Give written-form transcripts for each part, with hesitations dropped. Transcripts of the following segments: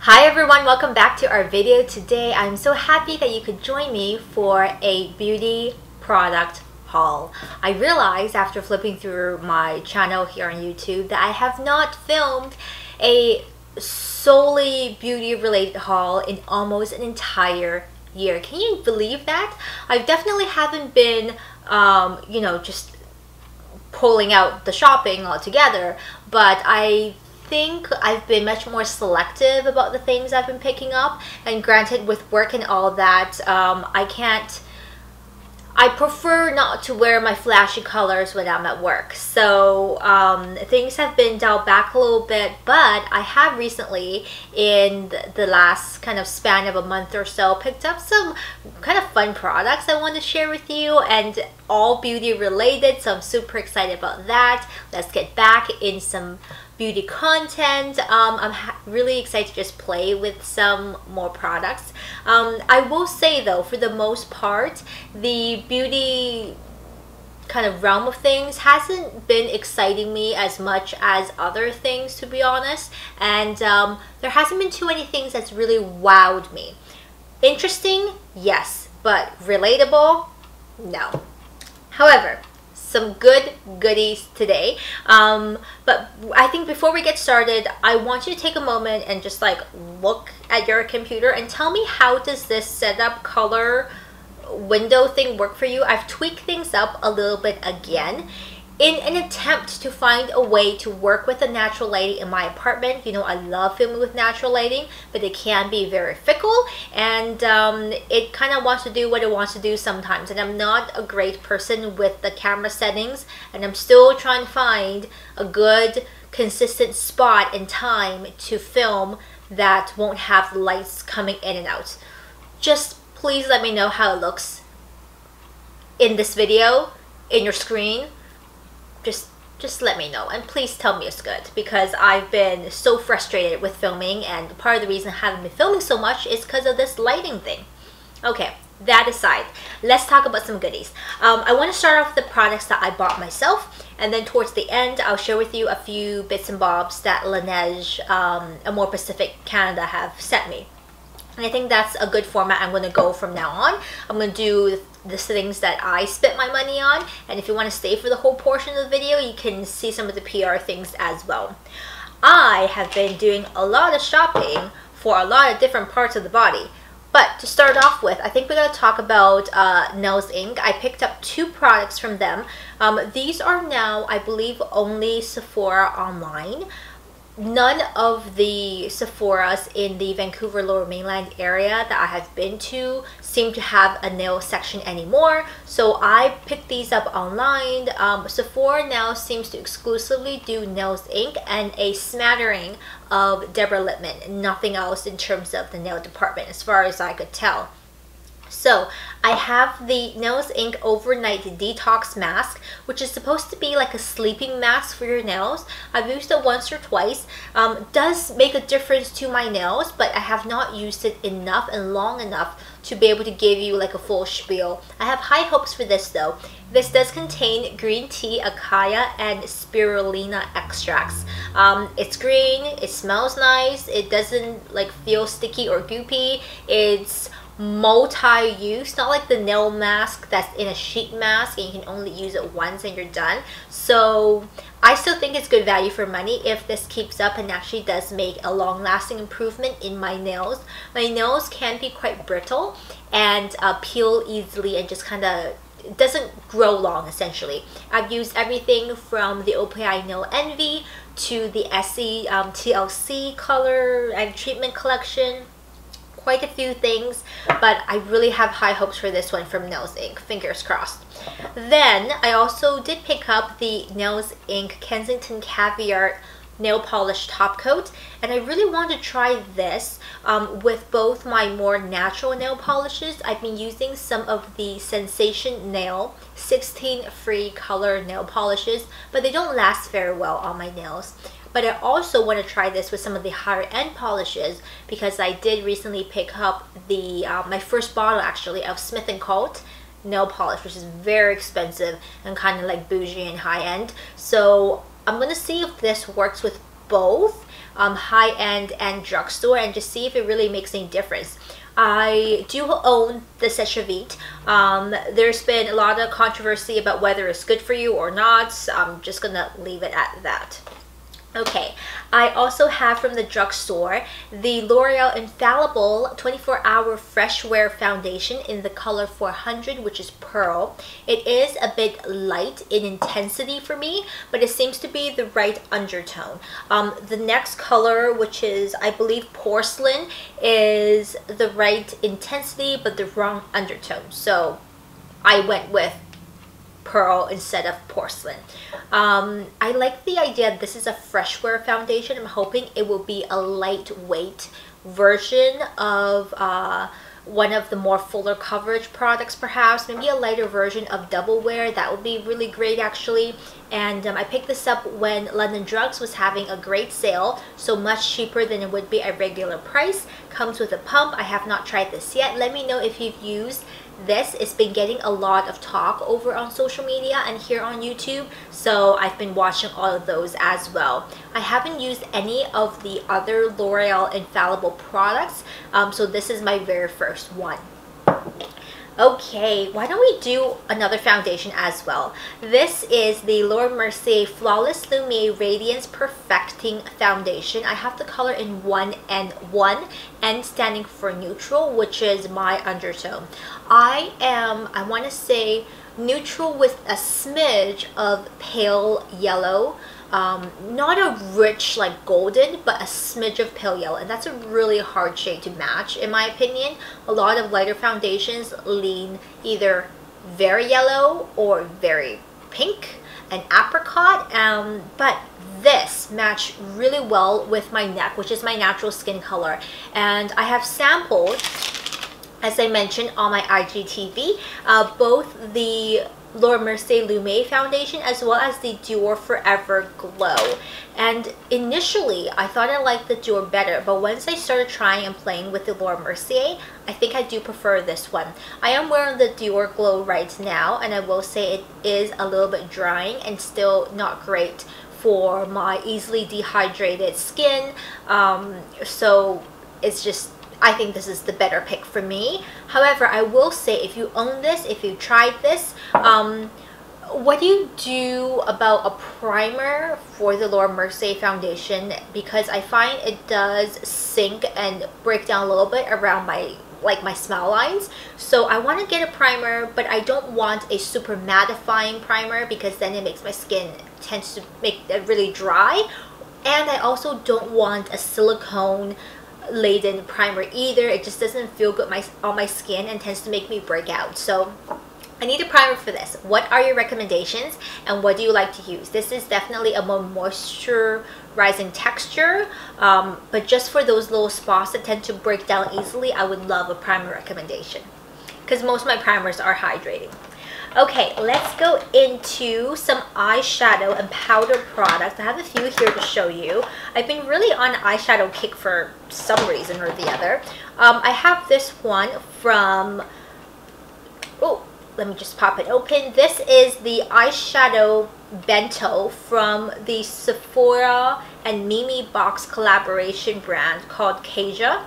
Hi everyone, welcome back to our video today. I'm so happy that you could join me for a beauty product haul. I realized after flipping through my channel here on YouTube that I have not filmed a solely beauty related haul in almost an entire year. Can you believe that? I definitely haven't been just pulling out the shopping altogether, but I think I've been much more selective about the things I've been picking up. And granted, with work and all that, I prefer not to wear my flashy colors when I'm at work. So things have been dialed back a little bit, but I have recently, in the last kind of span of a month or so, picked up some kind of fun products I want to share with you, and all beauty related, so I'm super excited about that. Let's get back in some beauty content. I'm really excited to just play with some more products. I will say though, for the most part, the beauty kind of realm of things hasn't been exciting me as much as other things, to be honest, and there hasn't been too many things that's really wowed me. Interesting, yes, but relatable, no. However, some good goodies today, but I think before we get started, I want you to take a moment and just like look at your computer and tell me, how does this setup color window thing work for you? I've tweaked things up a little bit again in an attempt to find a way to work with the natural lighting in my apartment. You know, I love filming with natural lighting, but it can be very fickle, and it kind of wants to do what it wants to do sometimes, and I'm not a great person with the camera settings, and I'm still trying to find a good consistent spot and time to film that won't have the lights coming in and out. Just please let me know how it looks in this video, in your screen. Just let me know, and please tell me it's good, because I've been so frustrated with filming, and part of the reason I haven't been filming so much is because of this lighting thing. Okay, that aside, let's talk about some goodies. I want to start off with the products that I bought myself, and then towards the end I'll share with you a few bits and bobs that Laneige, a more Pacific Canada, have sent me. And I think that's a good format I'm going to go from now on. I'm going to do the things that I spent my money on, and if you want to stay for the whole portion of the video, you can see some of the PR things as well. I have been doing a lot of shopping for a lot of different parts of the body, but to start off with, I think we're going to talk about NARS Inc. I picked up two products from them. These are now, I believe, only Sephora online. None of the Sephoras in the Vancouver Lower Mainland area that I have been to seem to have a nail section anymore, so I picked these up online. Sephora now seems to exclusively do NARS Inc. and a smattering of Deborah Lippmann, nothing else in terms of the nail department as far as I could tell. So I have the NARS Inc. Overnight Detox Mask, which is supposed to be like a sleeping mask for your nails. I've used it once or twice. Does make a difference to my nails, but I have not used it enough and long enough to be able to give you like a full spiel. I have high hopes for this though. This does contain green tea, KAJA, and spirulina extracts. It's green, it smells nice, it doesn't like feel sticky or goopy. It's multi-use, not like the nail mask that's in a sheet mask and you can only use it once and you're done. So I still think it's good value for money if this keeps up and actually does make a long-lasting improvement in my nails. My nails can be quite brittle and peel easily and just kind of doesn't grow long essentially. I've used everything from the OPI Nail Envy to the Essie TLC color and treatment collection. Quite a few things, but I really have high hopes for this one from NARS Inc. Fingers crossed. Then I also did pick up the NARS Inc. Kensington Caviar nail polish top coat, and I really want to try this with both my more natural nail polishes. I've been using some of the Sensation Nail 16 free color nail polishes, but they don't last very well on my nails. But I also want to try this with some of the higher end polishes, because I did recently pick up the my first bottle actually of Smith & Colt nail polish, which is very expensive and kind of like bougie and high end. So I'm going to see if this works with both. high-end and drugstore and just see if it really makes any difference. I do own the Sechavit. There's been a lot of controversy about whether it's good for you or not, so I'm just gonna leave it at that. Okay, I also have from the drugstore the L'Oreal Infallible 24-Hour Fresh Wear Foundation in the color 400, which is Pearl. It is a bit light in intensity for me, but it seems to be the right undertone. The next color, which is, I believe, Porcelain, is the right intensity, but the wrong undertone. So I went with Pearl instead of Porcelain. I like the idea this is a fresh wear foundation. I'm hoping it will be a lightweight version of one of the more fuller coverage products, perhaps maybe a lighter version of Double Wear. That would be really great actually. And I picked this up when London Drugs was having a great sale, so much cheaper than it would be at regular price. Comes with a pump. I have not tried this yet. Let me know if you've used this. It's been getting a lot of talk over on social media and here on YouTube, so I've been watching all of those as well. I haven't used any of the other L'Oreal Infallible products, so this is my very first one. Okay, why don't we do another foundation as well? This is the Laura Mercier Flawless Lumiere Radiance Perfecting Foundation. I have the color in 1N1, N standing for neutral, which is my undertone. I want to say neutral with a smidge of pale yellow. Not a rich like golden, but a smidge of pale yellow, and that's a really hard shade to match in my opinion. A lot of lighter foundations lean either very yellow or very pink and apricot, but this matched really well with my neck, which is my natural skin color. And I have sampled, as I mentioned on my IGTV, both the Laura Mercier Lumiere foundation as well as the Dior Forever Glow. And initially I thought I liked the Dior better, but once I started trying and playing with the Laura Mercier, I think I do prefer this one. I am wearing the Dior Glow right now, and I will say it is a little bit drying and still not great for my easily dehydrated skin. So it's just, I think this is the better pick for me. However, I will say if you own this, if you tried this, what do you do about a primer for the Laura Mercier foundation? Because I find it does sink and break down a little bit around my smile lines. So I want to get a primer, but I don't want a super mattifying primer because then it makes my skin tends to make it really dry. And I also don't want a silicone laden primer either. It just doesn't feel good on my skin and tends to make me break out. So I need a primer for this. What are your recommendations and what do you like to use? This is definitely a more moisturizing texture, but just for those little spots that tend to break down easily, I would love a primer recommendation because most of my primers are hydrating. Okay, let's go into some eyeshadow and powder products. I have a few here to show you. I've been really on eyeshadow kick for some reason or the other. I have this one from, oh, let me just pop it open. This is the eyeshadow Bento from the Sephora and Mimi Box collaboration brand called KAJA.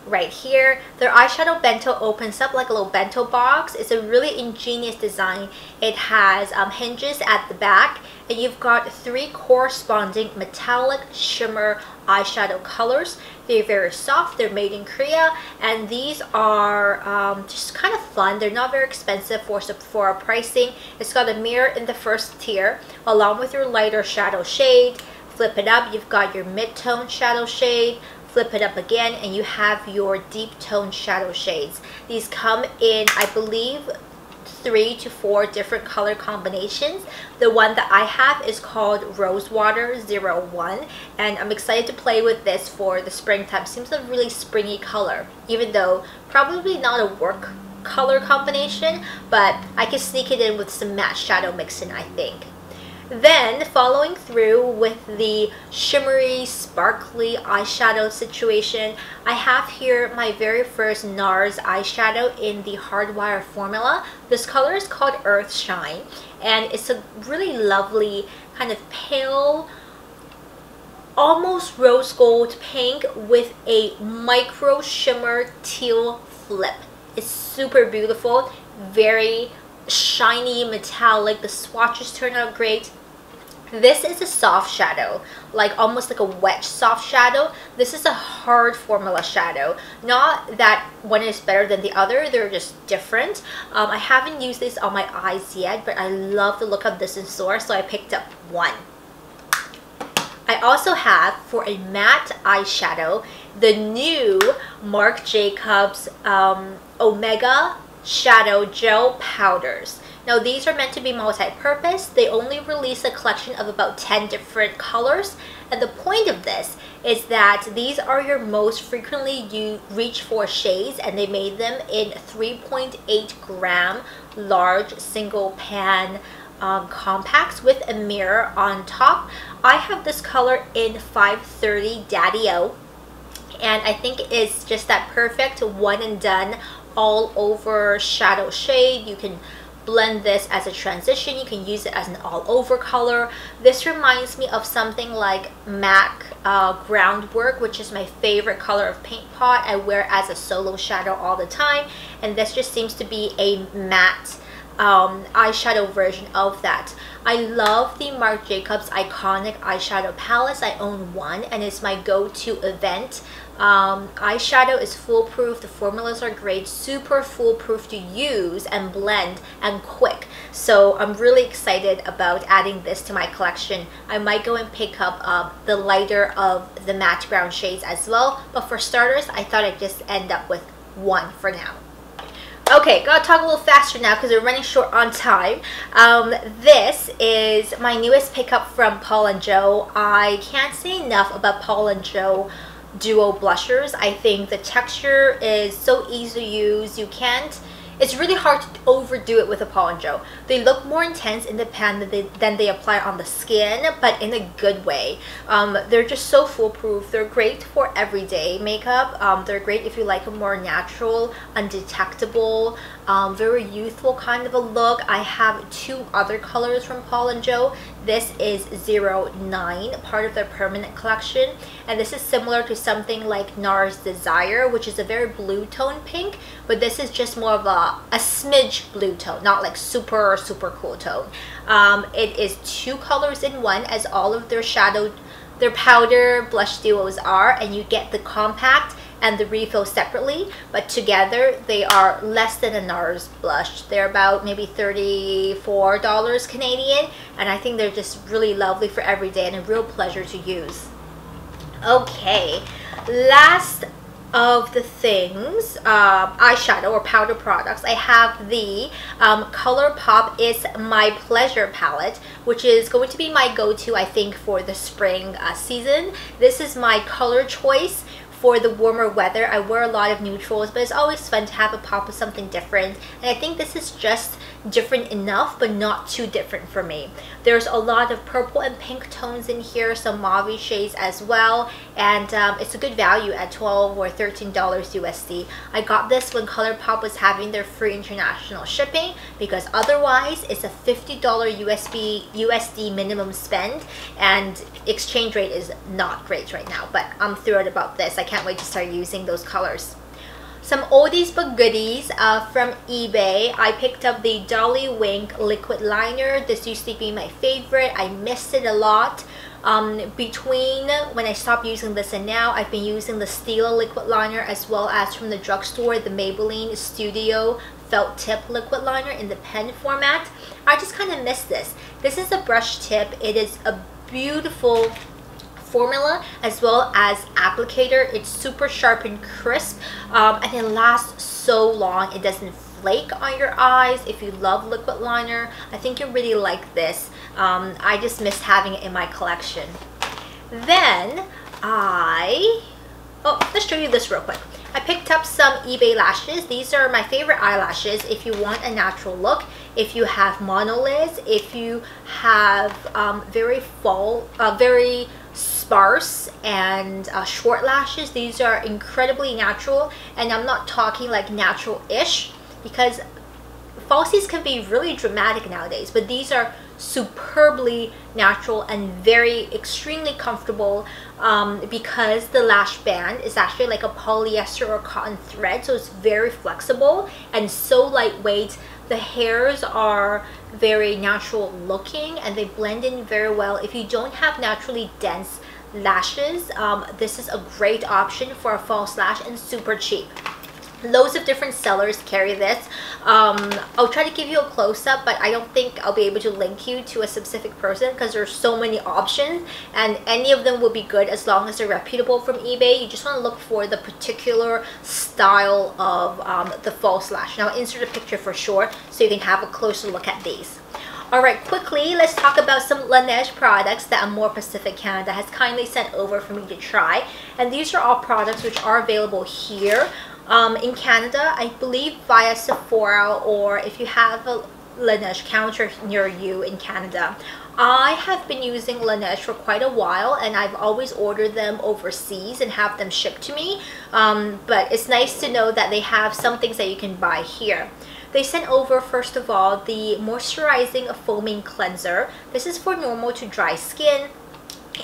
Right here, their eyeshadow bento opens up like a little bento box. It's a really ingenious design. It has hinges at the back, and you've got 3 corresponding metallic shimmer eyeshadow colors. They're very soft. They're made in Korea, and these are just kind of fun. They're not very expensive for Sephora pricing. It's got a mirror in the first tier along with your lighter shadow shade. Flip it up, you've got your mid-tone shadow shade. Flip it up again and you have your deep tone shadow shades. These come in, I believe, 3 to 4 different color combinations. The one that I have is called RoseWater 01, and I'm excited to play with this for the springtime. Seems a really springy color, even though probably not a work color combination, but I can sneak it in with some matte shadow mixing, I think. Then following through with the shimmery, sparkly eyeshadow situation, I have here my very first NARS eyeshadow in the Hardwire formula. This color is called Earthshine, and it's a really lovely kind of pale almost rose gold pink with a micro shimmer teal flip. It's super beautiful, very shiny, metallic. The swatches turn out great. This is a soft shadow, like almost like a wet soft shadow. This is a hard formula shadow. Not that one is better than the other, they're just different. I haven't used this on my eyes yet, but I love the look of this in store, so I picked up one. I also have, for a matte eyeshadow, the new Marc Jacobs Omega Shadow Gel Powders. Now these are meant to be multi-purpose. They only release a collection of about 10 different colors, and the point of this is that these are your most frequently you reach for shades, and they made them in 3.8 gram large single pan compacts with a mirror on top. I have this color in 530 Daddi-O, and I think it's just that perfect one and done all over shadow shade. You can blend this as a transition, you can use it as an all over color. This reminds me of something like MAC Groundwork, which is my favorite color of paint pot. I wear it as a solo shadow all the time, and this just seems to be a matte eyeshadow version of that. I love the Marc Jacobs iconic eyeshadow palettes. I own one, and it's my go-to event. Eyeshadow is foolproof. The formulas are great, super foolproof to use and blend, and quick. So I'm really excited about adding this to my collection. I might go and pick up the lighter of the matte brown shades as well, but for starters I thought I'd just end up with one for now. Okay, gotta talk a little faster now because we're running short on time. This is my newest pickup from Paul & Joe. I can't say enough about Paul & Joe Duo blushers. I think the texture is so easy to use. It's really hard to overdo it with a Paul & Joe. They look more intense in the pan than they apply on the skin, but in a good way. They're just so foolproof. They're great for everyday makeup. They're great if you like a more natural, undetectable, very youthful kind of a look. I have two other colors from Paul & Joe. This is 09, part of their permanent collection, and this is similar to something like NARS Desire, which is a very blue tone pink, but this is just more of a smidge blue tone, not like super cool tone. It is two colors in one, as all of their powder blush duos are, and you get the compact and the refill separately, but together they are less than a NARS blush. They're about maybe $34 Canadian, and I think they're just really lovely for every day and a real pleasure to use. Okay, last of the things, eyeshadow or powder products, I have the Colourpop Is My Pleasure palette, which is going to be my go-to, I think, for the spring season. This is my color choice for the warmer weather. I wear a lot of neutrals, but it's always fun to have a pop of something different, and I think this is just different enough, but not too different for me. There's a lot of purple and pink tones in here, some mauve shades as well, and it's a good value at $12 or $13 USD. I got this when Colourpop was having their free international shipping, because otherwise it's a $50 USD minimum spend, and exchange rate is not great right now, but I'm thrilled about this. I can't wait to start using those colors. Some oldies but goodies from eBay. I picked up the DOLLYWINK liquid liner. This used to be my favorite. I missed it a lot. Between when I stopped using this and now, I've been using the Stila liquid liner, as well as from the drugstore, the Maybelline Studio felt tip liquid liner in the pen format. I just kind of miss this. This is a brush tip. It is a beautiful formula as well as applicator. It's super sharp and crisp, and it lasts so long. It doesn't flake on your eyes. If you love liquid liner, I think you'll really like this. I just missed having it in my collection. Then let's show you this real quick. I picked up some eBay lashes. These are my favorite eyelashes if you want a natural look, if you have monolids, if you have very sparse and short lashes. These are incredibly natural, and I'm not talking like natural-ish, because falsies can be really dramatic nowadays, but these are superbly natural and very extremely comfortable, because the lash band is actually like a polyester or cotton thread, so it's very flexible and so lightweight. The hairs are very natural looking and they blend in very well. If you don't have naturally dense lashes, this is a great option for a false lash and super cheap. Loads of different sellers carry this. I'll try to give you a close-up, but I don't think I'll be able to link you to a specific person because there's so many options and any of them will be good as long as they're reputable from eBay. You just want to look for the particular style of the false lash. Now I'll insert a picture for sure so you can have a closer look at these. Alright, quickly, let's talk about some Laneige products that More Pacific Canada has kindly sent over for me to try. And these are all products which are available here in Canada, I believe via Sephora, or if you have a Laneige counter near you in Canada. I have been using Laneige for quite a while and I've always ordered them overseas and have them shipped to me. But it's nice to know that they have some things that you can buy here. They sent over, first of all, the Moisturizing Foaming Cleanser. This is for normal to dry skin,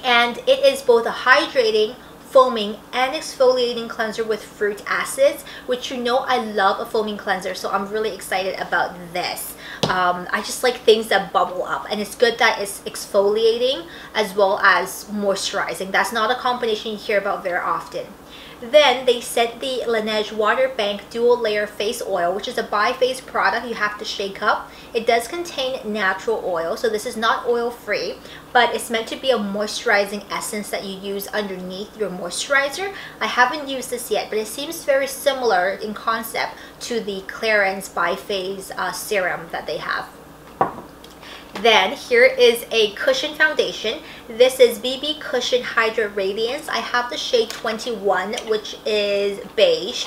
and it is both a hydrating, foaming, and exfoliating cleanser with fruit acids, which you know I love a foaming cleanser, so I'm really excited about this. I just like things that bubble up, and it's good that it's exfoliating as well as moisturizing. That's not a combination you hear about very often. Then they sent the Laneige Waterbank Dual Layer Face Oil, which is a bi-phase product you have to shake up. It does contain natural oil, so this is not oil-free, but it's meant to be a moisturizing essence that you use underneath your moisturizer. I haven't used this yet, but it seems very similar in concept to the Clarins bi-phase serum that they have. Then here is a cushion foundation. This is BB Cushion Hydra Radiance. I have the shade 21, which is beige.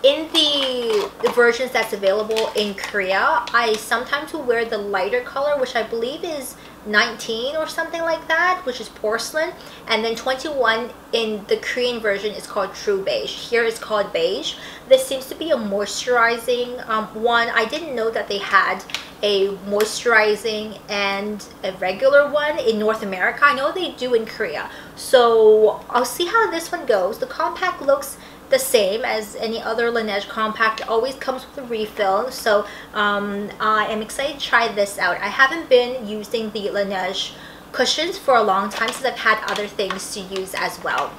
In the versions that's available in Korea, I sometimes will wear the lighter color, which I believe is 19 or something like that, which is porcelain, and then 21 in the Korean version is called True Beige. Here it's called beige. This seems to be a moisturizing one. I didn't know that they had a moisturizing and a regular one in North America. I know they do in Korea, so I'll see how this one goes. The compact looks the same as any other Laneige compact. It always comes with a refill, so I am excited to try this out. I haven't been using the Laneige cushions for a long time since I've had other things to use as well.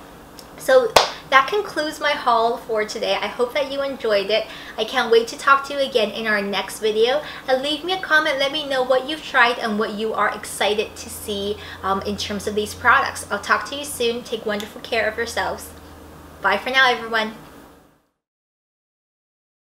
So that concludes my haul for today. I hope that you enjoyed it. I can't wait to talk to you again in our next video. And leave me a comment, let me know what you've tried and what you are excited to see in terms of these products. I'll talk to you soon. Take wonderful care of yourselves. Bye for now, everyone.